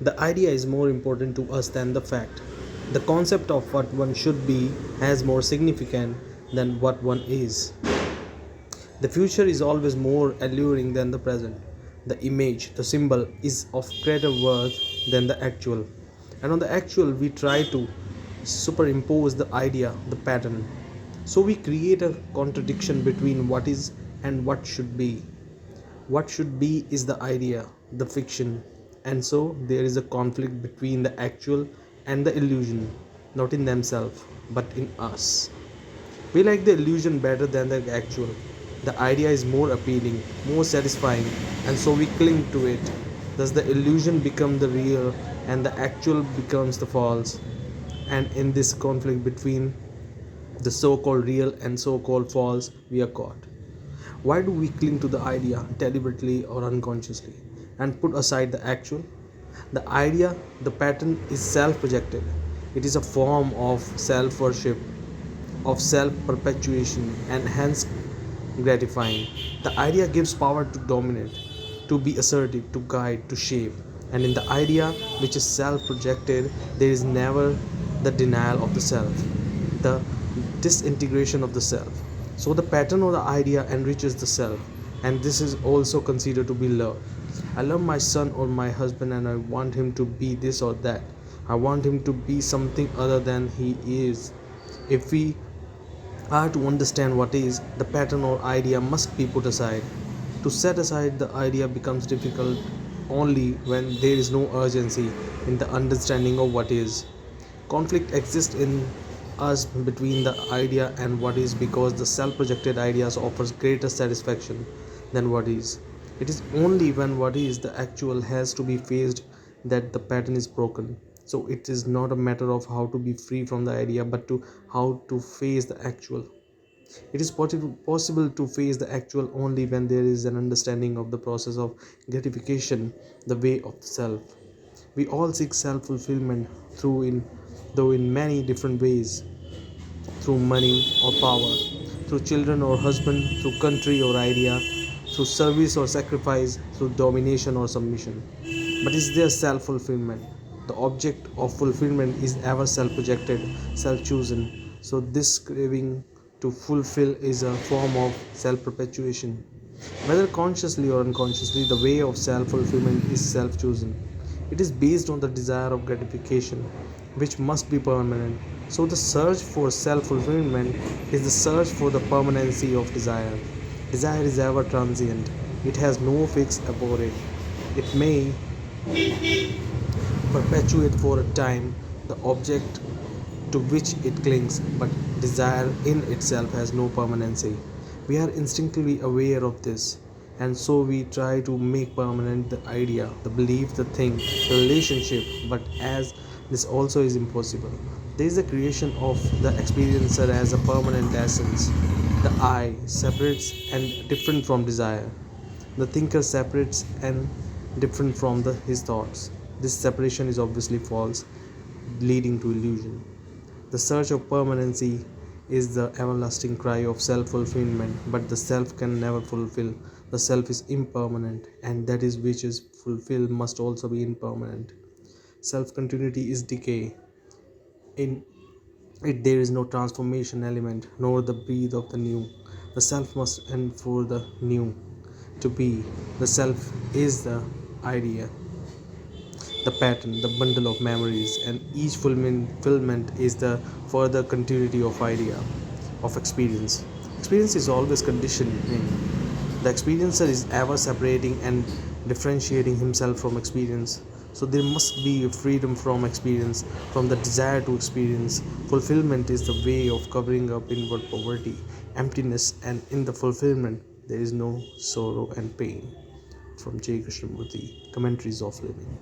The idea is more important to us than the fact. The concept of what one should be has more significance than what one is. The future is always more alluring than the present. The image, the symbol, is of greater worth than the actual. And on the actual, we try to superimpose the idea, the pattern. So we create a contradiction between what is and what should be. What should be is the idea, the fiction, and so there is a conflict between the actual and the illusion, not in themselves, but in us. We like the illusion better than the actual. The idea is more appealing, more satisfying, and so we cling to it. Thus, the illusion becomes the real and the actual becomes the false. And in this conflict between the so called real and so called false, we are caught. Why do we cling to the idea deliberately or unconsciously and put aside the actual? The idea, the pattern, is self projected. It is a form of self worship, of self perpetuation, and hence gratifying. The idea gives power to dominate, to be assertive, to guide, to shape. And in the idea, which is self projected, there is never the denial of the self, the disintegration of the self. So the pattern or the idea enriches the self, and this is also considered to be love. I love my son or my husband, and I want him to be this or that. I want him to be something other than he is. If we are to understand what is, the pattern or idea must be put aside. To set aside the idea becomes difficult only when there is no urgency in the understanding of what is. Conflict exists in us between the idea and what is because the self-projected ideas offers greater satisfaction than what is. It is only when what is the actual has to be faced that the pattern is broken. So it is not a matter of how to be free from the idea but to how to face the actual. It is possible to face the actual only when there is an understanding of the process of gratification, the way of the self. We all seek self fulfillment though in many different ways, through money or power, through children or husband, through country or idea, through service or sacrifice, through domination or submission. But is there self fulfillment? The object of fulfillment is ever self projected, self chosen. So, this craving to fulfill is a form of self perpetuation. Whether consciously or unconsciously, the way of self fulfillment is self chosen. It is based on the desire of gratification, which must be permanent. So, the search for self fulfillment is the search for the permanency of desire. Desire is ever transient, it has no fixed abode. It may perpetuate for a time the object to which it clings, but desire in itself has no permanency. We are instinctively aware of this, and so we try to make permanent the idea, the belief, the thing, the relationship, but as this also is impossible. There is the creation of the experiencer as a permanent essence. The I separates and different from desire. The thinker separates and different from his thoughts. This separation is obviously false, leading to illusion. The search of permanency is the everlasting cry of self fulfillment, but the self can never fulfill. The self is impermanent, and that is which is fulfilled must also be impermanent. Self continuity is decay. In it, there is no transformation element, nor the breath of the new. The self must end for the new to be. The self is the idea, the pattern, the bundle of memories, and each fulfillment is the further continuity of idea, of experience. Experience is always conditioning. The experiencer is ever separating and differentiating himself from experience. So there must be a freedom from experience, from the desire to experience. Fulfillment is the way of covering up inward poverty, emptiness, and in the fulfillment there is no sorrow and pain. From J. Krishnamurti, Commentaries of Living.